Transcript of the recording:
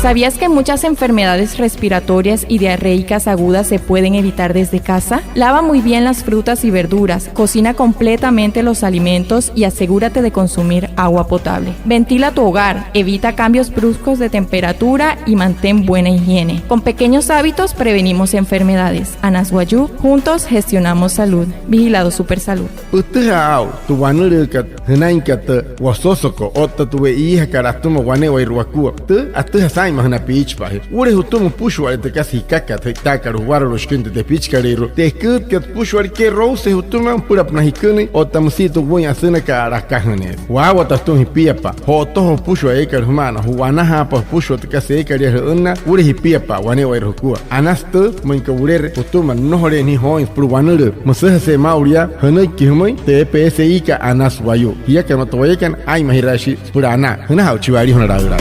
¿Sabías que muchas enfermedades respiratorias y diarreicas agudas se pueden evitar desde casa? Lava muy bien las frutas y verduras, cocina completamente los alimentos y asegúrate de consumir agua potable. Ventila tu hogar, evita cambios bruscos de temperatura y mantén buena higiene. Con pequeños hábitos prevenimos enfermedades. Anas Guayú, juntos gestionamos salud. Vigilado Supersalud. Tu wanur kat henain kat wasosoko otta tuwe iha karastuma wane wairuakua tu atu hasai mahna pich pahe ure hutum pushwal te kasi kaka te takar waro shkinte te pich karero te kut kat pushwal ke rose hutuma pura pnahikune otta musito bunya suna ka arakahne wawa tastum hipiapa hoto pushwa ekar humana huana ha pa pushwa te kasi ekar ya unna ure hipiapa wane wairukua anastu manka ure hutuma nohore ni hoin pur wanur musah se mauria hanai kihmai te PSI ka anas wayo ya que no te vayan ay mahirashi purana una hauchivari honaragra